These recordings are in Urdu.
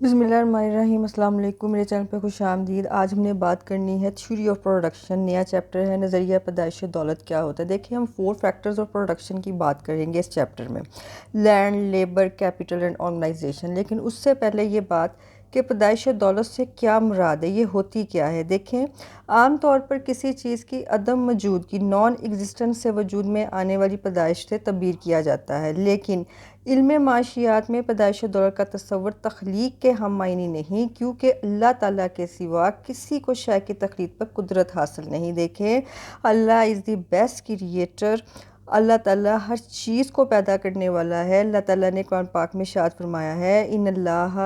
بسم اللہ الرحمن الرحیم۔ السلام علیکم، میرے چینل پہ خوش آمدید۔ آج ہم نے بات کرنی ہے تھیوری آف پروڈکشن، نیا چیپٹر ہے نظریہ پیدائش دولت کیا ہوتا ہے۔ دیکھیں ہم 4 فیکٹرز آف پروڈکشن کی بات کریں گے اس چیپٹر میں، land, labour, capital and organisation. لیکن اس سے پہلے یہ بات کہ پیدائش دولت سے کیا مراد ہے، یہ ہوتی کیا ہے۔ دیکھیں عام طور پر کسی چیز کی عدم موجودگی نان ایگزسٹنس سے وجود میں آنے والی پیدائش سے تعبیر کیا جاتا ہے، لیکن علم معاشیات میں پیدائش دولت کا تصور تخلیق کے ہم معنی نہیں، کیونکہ اللہ تعالیٰ کے سوا کسی کو شے کی تخلیق پر قدرت حاصل نہیں۔ دیکھیں اللہ از دی بیسٹ کریٹر، اللہ تعالیٰ ہر چیز کو پیدا کرنے والا ہے۔ اللہ تعالیٰ نے قرآن پاک میں ارشاد فرمایا ہے ان اللہ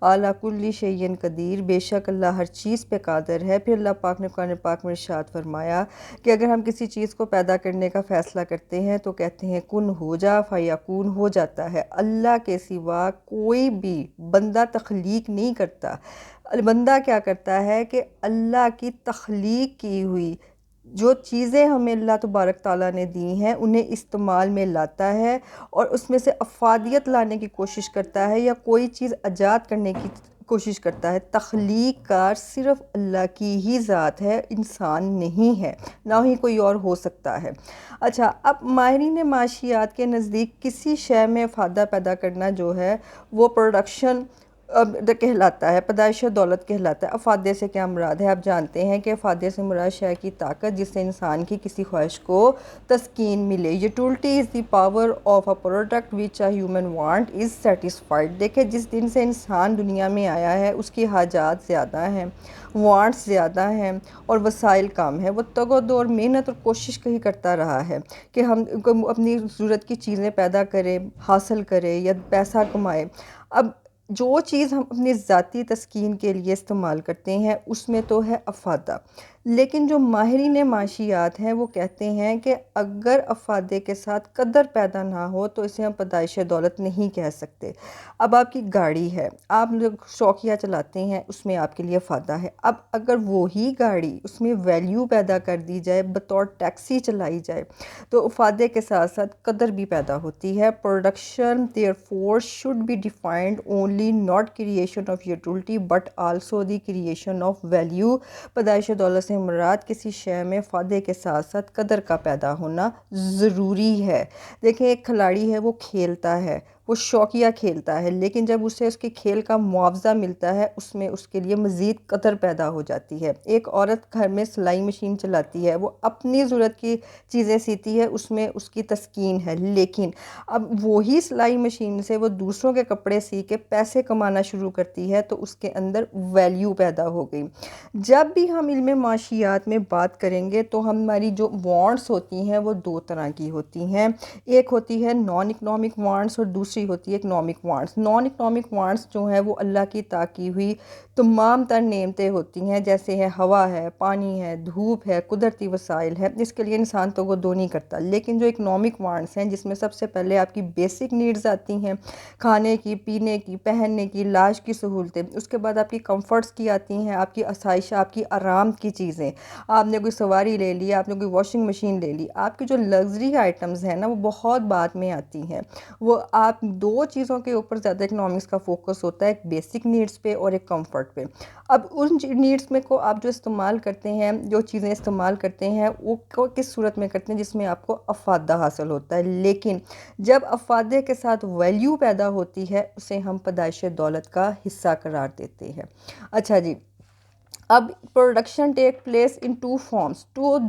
علی کل شیء قدیر، بے شک اللہ ہر چیز پہ قادر ہے۔ پھر اللہ پاک نے قرآن پاک میں ارشاد فرمایا کہ اگر ہم کسی چیز کو پیدا کرنے کا فیصلہ کرتے ہیں تو کہتے ہیں کن ہو جا، فیکون ہو جاتا ہے۔ اللہ کے سوا کوئی بھی بندہ تخلیق نہیں کرتا۔ بندہ کیا کرتا ہے کہ اللہ کی تخلیق کی ہوئی جو چیزیں ہمیں اللہ تبارک تعالیٰ نے دی ہیں انہیں استعمال میں لاتا ہے اور اس میں سے افادیت لانے کی کوشش کرتا ہے یا کوئی چیز ایجاد کرنے کی کوشش کرتا ہے۔ تخلیق کار صرف اللہ کی ہی ذات ہے، انسان نہیں ہے، نہ ہی کوئی اور ہو سکتا ہے۔ اچھا، اب ماہرین معاشیات کے نزدیک کسی شے میں افادہ پیدا کرنا جو ہے وہ پروڈکشن کہلاتا ہے، پیدائش دولت کہلاتا ہے۔ افادے سے کیا مراد ہے؟ آپ جانتے ہیں کہ افادے سے مراد شے کی طاقت جس سے انسان کی کسی خواہش کو تسکین ملے۔ Utility is the power of a product which a human want is satisfied. دیکھیں جس دن سے انسان دنیا میں آیا ہے اس کی حاجات زیادہ ہیں، وانٹس زیادہ ہیں اور وسائل کم ہیں۔ وہ تگ و دو اور محنت اور کوشش کہیں کرتا رہا ہے کہ ہم اپنی ضرورت کی چیزیں پیدا کریں، حاصل کریں یا پیسہ کمائیں۔ اب جو چیز ہم اپنی ذاتی تسکین کے لیے استعمال کرتے ہیں اس میں تو ہے افادہ، لیکن جو ماہرین معاشیات ہیں وہ کہتے ہیں کہ اگر افادے کے ساتھ قدر پیدا نہ ہو تو اسے ہم پیدائش دولت نہیں کہہ سکتے۔ اب آپ کی گاڑی ہے، آپ لوگ شوقیہ چلاتے ہیں، اس میں آپ کے لیے افادہ ہے۔ اب اگر وہی گاڑی اس میں ویلیو پیدا کر دی جائے، بطور ٹیکسی چلائی جائے تو افادے کے ساتھ ساتھ قدر بھی پیدا ہوتی ہے۔ Production therefore should be defined only not creation of utility but also the creation of value۔ پیدائش دولت سے مراد کسی شے میں افادے کے ساتھ ساتھ قدر کا پیدا ہونا ضروری ہے۔ دیکھیں ایک کھلاڑی ہے، وہ کھیلتا ہے، وہ شوقیہ کھیلتا ہے، لیکن جب اسے اس کے کھیل کا معاوضہ ملتا ہے اس میں اس کے لیے مزید قدر پیدا ہو جاتی ہے۔ ایک عورت گھر میں سلائی مشین چلاتی ہے، وہ اپنی ضرورت کی چیزیں سیتی ہے، اس میں اس کی تسکین ہے، لیکن اب وہی سلائی مشین سے وہ دوسروں کے کپڑے سی کے پیسے کمانا شروع کرتی ہے تو اس کے اندر ویلیو پیدا ہو گئی۔ جب بھی ہم علم معاشیات میں بات کریں گے تو ہماری جو وانٹس ہوتی ہیں وہ 2 طرح کی ہوتی ہیں، ایک ہوتی ہے نان اکنامک وانٹس اور دوسری ہوتی ہے economic wants. Naan economic wants جو ہیں وہ اللہ کی عطا کی ہوئی تمام تر نعمتیں ہوتی ہیں، جیسے ہے ہوا ہے، پانی ہے، دھوپ ہے، قدرتی وسائل ہے، اس کے لیے انسان تو وہ دو نہیں کرتا۔ لیکن جو اکنامک وانٹس ہیں جس میں سب سے پہلے آپ کی بیسک نیڈز آتی ہیں، کھانے کی، پینے کی، پہننے کی، علاج کی سہولتیں، اس کے بعد آپ کی کمفرٹس کی آتی ہیں، آپ کی آسائش، آپ کی آرام کی چیزیں۔ آپ نے کوئی سواری لے لی، آپ نے کوئی واشنگ مشین لے لی، آپ کی جو لگژری آئٹمز ہیں نا وہ بہت بعد میں آتی ہیں۔ وہ آپ 2 چیزوں کے اوپر زیادہ اکنامکس کا فوکس ہوتا ہے، ایک بیسک نیڈز پہ اور ایک کمفرٹ پہ۔ اب ان نیڈز میں کو آپ جو استعمال کرتے ہیں، جو چیزیں استعمال کرتے ہیں وہ کس صورت میں کرتے ہیں؟ جس میں آپ کو افادہ حاصل ہوتا ہے، لیکن جب افادے کے ساتھ ویلیو پیدا ہوتی ہے اسے ہم پیدائش دولت کا حصہ قرار دیتے ہیں۔ اچھا جی، اب production take place in 2 forms,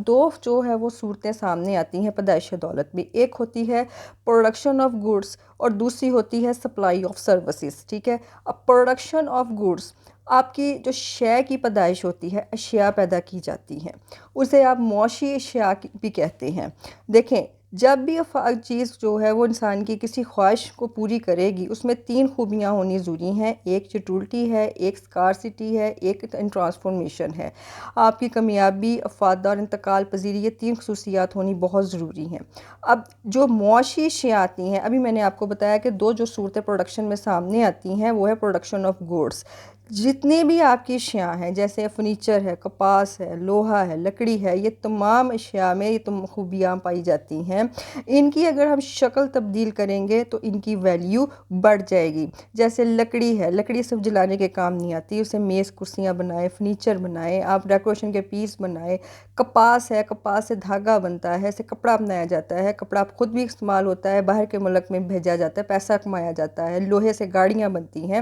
دو جو ہے وہ صورتیں سامنے آتی ہیں پیدائش دولت میں۔ ایک ہوتی ہے پروڈکشن آف گوڈس اور دوسری ہوتی ہے سپلائی آف سروسز، ٹھیک ہے۔ اب پروڈکشن آف گوڈس، آپ کی جو شے کی پیدائش ہوتی ہے، اشیاء پیدا کی جاتی ہیں، اسے آپ معاشی اشیاء بھی کہتے ہیں۔ دیکھیں جب بھی چیز جو ہے وہ انسان کی کسی خواہش کو پوری کرے گی اس میں 3 خوبیاں ہونی ضروری ہیں، ایک یوٹیلٹی ہے، ایک اسکارسٹی ہے، ایک ٹرانسفارمیشن ہے۔ آپ کی کامیابی، افادہ اور انتقال پذیری، یہ 3 خصوصیات ہونی بہت ضروری ہیں۔ اب جو معاشی اشیاء آتی ہیں، ابھی میں نے آپ کو بتایا کہ 2 جو صورتیں پروڈکشن میں سامنے آتی ہیں وہ ہے پروڈکشن آف گوڈس۔ جتنے بھی آپ کی اشیاء ہیں جیسے فرنیچر ہے، کپاس ہے، لوہا ہے، لکڑی ہے، یہ تمام اشیاء میں یہ خوبیاں پائی جاتی ہیں۔ ان کی اگر ہم شکل تبدیل کریں گے تو ان کی ویلیو بڑھ جائے گی۔ جیسے لکڑی ہے، لکڑی صرف جلانے کے کام نہیں آتی، اسے میز کرسیاں بنائے، فرنیچر بنائے، آپ ڈیکوریشن کے پیس بنائے۔ کپاس ہے، کپاس سے دھاگا بنتا ہے، اسے کپڑا بنایا جاتا ہے، کپڑا خود بھی استعمال ہوتا ہے، باہر کے ملک میں بھیجا جاتا ہے، پیسہ کمایا جاتا ہے۔ لوہے سے گاڑیاں بنتی ہیں۔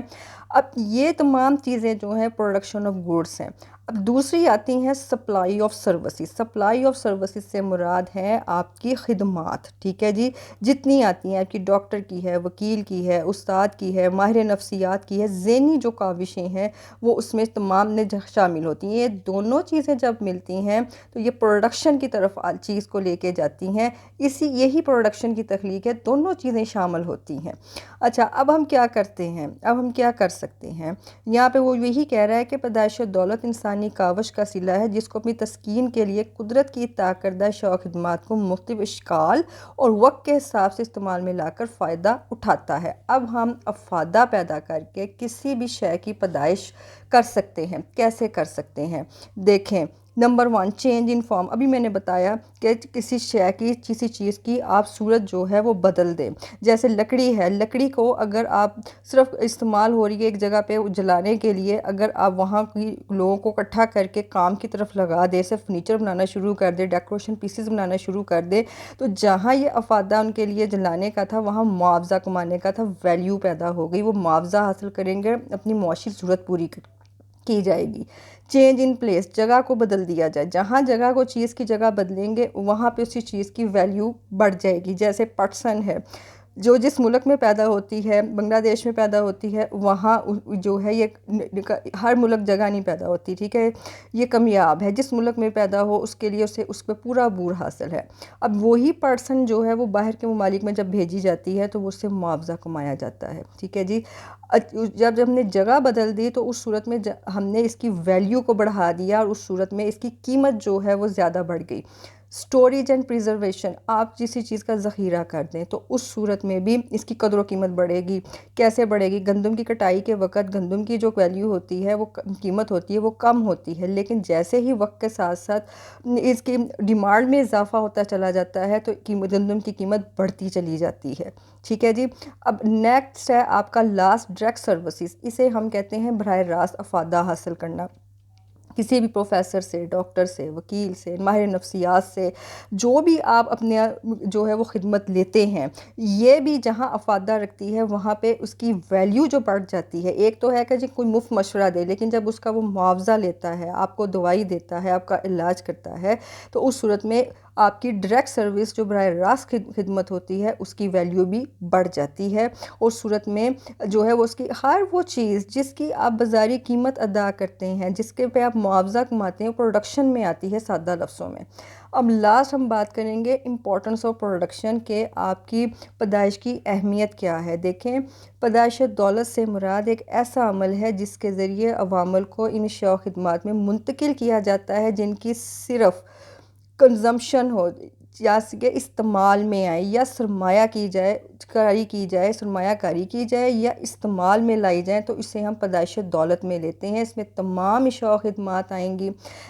اب یہ تمام چیزیں جو ہیں پروڈکشن آف گوڈس ہیں۔ اب دوسری آتی ہیں supply of services. Supply of services سے مراد ہے آپ کی خدمات، ٹھیک ہے جی، جتنی آتی ہیں، آپ کی ڈاکٹر کی ہے، وکیل کی ہے، استاد کی ہے، ماہر نفسیات کی ہے، ذہنی جو کاوشیں ہیں وہ اس میں تمام میں شامل ہوتی ہیں۔ یہ دونوں چیزیں جب ملتی ہیں تو یہ پروڈکشن کی طرف چیز کو لے کے جاتی ہیں۔ یہی پروڈکشن کی تخلیق ہے، دونوں چیزیں شامل ہوتی ہیں۔ اچھا، اب ہم کیا کرتے ہیں، اب ہم کیا کر سکتے ہیں؟ یہاں پہ وہ یہی کہہ رہا ہے کہ پیدائش دولت انسانی کاوش کا صلہ ہے جس کو اپنی تسکین کے لیے قدرت کی عطا کردہ شوق خدمات کو مختلف اشکال اور وقت کے حساب سے استعمال میں لا کر فائدہ اٹھاتا ہے۔ اب ہم افادہ پیدا کر کے کسی بھی شے کی پیدائش کر سکتے ہیں۔ کیسے کر سکتے ہیں؟ دیکھیں، نمبر 1، چینج ان فارم۔ ابھی میں نے بتایا کہ کسی شے کی، کسی چیز کی آپ صورت جو ہے وہ بدل دیں۔ جیسے لکڑی ہے، لکڑی کو اگر آپ صرف استعمال ہو رہی ہے ایک جگہ پہ جلانے کے لیے، اگر آپ وہاں کی لوگوں کو اکٹھا کر کے کام کی طرف لگا دے، صرف فرنیچر بنانا شروع کر دے، ڈیکوریشن پیسز بنانا شروع کر دے، تو جہاں یہ افادہ ان کے لیے جلانے کا تھا وہاں معاوضہ کمانے کا تھا، ویلیو پیدا ہو گئی، وہ معاوضہ حاصل کریں گے، اپنی معاشی ضرورت پوری کی جائے گی۔ چینج ان پلیس، جگہ کو بدل دیا جائے، جہاں جگہ کو چیز کی جگہ بدلیں گے وہاں پہ اسی چیز کی ویلیو بڑھ جائے گی۔ جیسے پٹسن ہے، جو جس ملک میں پیدا ہوتی ہے، بنگلہ دیش میں پیدا ہوتی ہے، وہاں جو ہے یہ ہر ملک جگہ نہیں پیدا ہوتی، ٹھیک ہے، یہ کمیاب ہے، جس ملک میں پیدا ہو اس کے لیے اس پہ پورا بور حاصل ہے۔ اب وہی پرسن جو ہے وہ باہر کے ممالک میں جب بھیجی جاتی ہے تو اس سے معاوضہ کمایا جاتا ہے، ٹھیک ہے جی۔ جب ہم نے جگہ بدل دی تو اس صورت میں ہم نے اس کی ویلیو کو بڑھا دیا اور اس صورت میں اس کی قیمت جو ہے وہ زیادہ بڑھ گئی۔ سٹوریج اینڈ پریزرویشن، آپ کسی چیز کا ذخیرہ کر دیں تو اس صورت میں بھی اس کی قدر و قیمت بڑھے گی۔ کیسے بڑھے گی؟ گندم کی کٹائی کے وقت گندم کی جو ویلیو ہوتی ہے، وہ قیمت ہوتی ہے، وہ کم ہوتی ہے، لیکن جیسے ہی وقت کے ساتھ ساتھ اس کی ڈیمانڈ میں اضافہ ہوتا چلا جاتا ہے تو گندم کی قیمت بڑھتی چلی جاتی ہے، ٹھیک ہے جی۔ اب نیکسٹ ہے آپ کا لاسٹ، ڈائریکٹ سروسز۔ اسے ہم کہتے ہیں براہ راست افادہ حاصل کرنا۔ کسی بھی پروفیسر سے، ڈاکٹر سے، وکیل سے، ماہر نفسیات سے، جو بھی آپ اپنے جو ہے وہ خدمت لیتے ہیں، یہ بھی جہاں افادہ رکھتی ہے وہاں پہ اس کی ویلیو جو بڑھ جاتی ہے۔ ایک تو ہے کہ جی کوئی مفت مشورہ دے، لیکن جب اس کا وہ معاوضہ لیتا ہے، آپ کو دوائی دیتا ہے، آپ کا علاج کرتا ہے، تو اس صورت میں آپ کی ڈائریکٹ سروس جو براہ راست خدمت ہوتی ہے اس کی ویلیو بھی بڑھ جاتی ہے۔ اس صورت میں جو ہے وہ اس کی ہر وہ چیز جس کی آپ بازاری قیمت ادا کرتے ہیں، جس کے پہ آپ معاوضہ کماتے ہیں، پروڈکشن میں آتی ہے، سادہ لفظوں میں۔ اب لاسٹ ہم بات کریں گے امپورٹنس آف پروڈکشن، کہ آپ کی پیدائش کی اہمیت کیا ہے۔ دیکھیں، پیدائش دولت سے مراد ایک ایسا عمل ہے جس کے ذریعے عوامل کو ان اشیاء و خدمات میں منتقل کیا جاتا ہے جن کی صرف کنزمپشن ہو، یا کہ استعمال میں آئے، یا سرمایہ کاری کی جائے یا استعمال میں لائی جائیں، تو اسے ہم پیدائش دولت میں لیتے ہیں۔ اس میں تمام اشیاء و خدمات آئیں گی،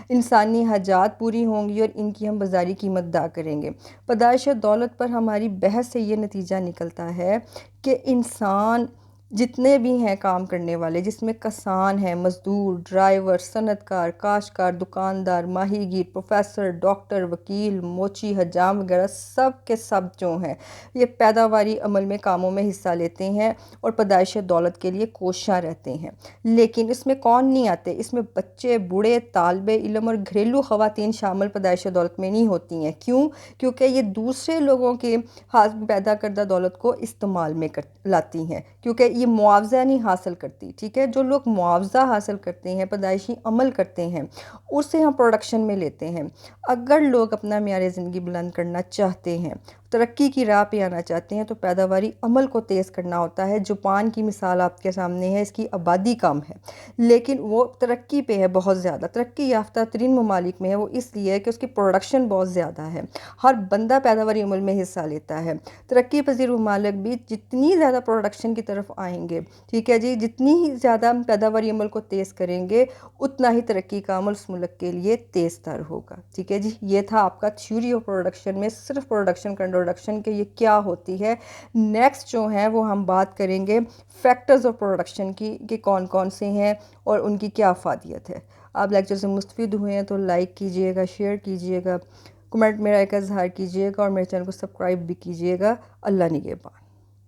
انسانی حاجات پوری ہوں گی اور ان کی ہم بازاری قیمت ادا کریں گے۔ پیدائش دولت پر ہماری بحث سے یہ نتیجہ نکلتا ہے کہ انسان جتنے بھی ہیں کام کرنے والے، جس میں کسان ہیں، مزدور، ڈرائیور، صنعت کار، کاشتکار، دکاندار، ماہی گیر، پروفیسر، ڈاکٹر، وکیل، موچی، حجام وغیرہ، سب کے سب جو ہیں یہ پیداواری عمل میں کاموں میں حصہ لیتے ہیں اور پیدائش دولت کے لیے کوشاں رہتے ہیں۔ لیکن اس میں کون نہیں آتے؟ اس میں بچے، بوڑھے، طالب علم اور گھریلو خواتین شامل پیدائش دولت میں نہیں ہوتی ہیں۔ کیوں؟ کیونکہ یہ دوسرے لوگوں کے ہاتھ پیدا کردہ دولت کو استعمال میں لاتی ہیں، کیونکہ یہ معاوضہ نہیں حاصل کرتی، ٹھیک ہے۔ جو لوگ معاوضہ حاصل کرتے ہیں، پیدائشی عمل کرتے ہیں، اسے ہم پروڈکشن میں لیتے ہیں۔ اگر لوگ اپنا معیار زندگی بلند کرنا چاہتے ہیں ترقی کی راہ پہ آنا چاہتے ہیں تو پیداواری عمل کو تیز کرنا ہوتا ہے۔ جاپان کی مثال آپ کے سامنے ہے، اس کی آبادی کم ہے لیکن وہ ترقی پہ ہے بہت زیادہ، ترقی یافتہ ترین ممالک میں ہے، وہ اس لیے ہے کہ اس کی پروڈکشن بہت زیادہ ہے، ہر بندہ پیداواری عمل میں حصہ لیتا ہے۔ ترقی پذیر ممالک بھی جتنی زیادہ پروڈکشن کی طرف آئیں گے، ٹھیک ہے جی، جتنی ہی زیادہ پیداواری عمل کو تیز کریں گے اتنا ہی ترقی کا عمل اس ملک کے لیے تیز تر ہوگا، ٹھیک ہے جی۔ یہ تھا آپ کا تھیوری آف پروڈکشن میں صرف پروڈکشن کا انٹروڈکشن کہ یہ کیا ہوتی ہے۔ نیکسٹ جو ہیں وہ ہم بات کریں گے فیکٹرز آف پروڈکشن کی کہ کون کون سے ہیں اور ان کی کیا افادیت ہے۔ آپ لیکچر سے مستفید ہوئے ہیں تو لائک کیجئے گا، شیئر کیجئے گا، کمنٹ میں رائے کا اظہار کیجئے گا اور میرے چینل کو سبسکرائب بھی کیجئے گا۔ اللہ نگہبان۔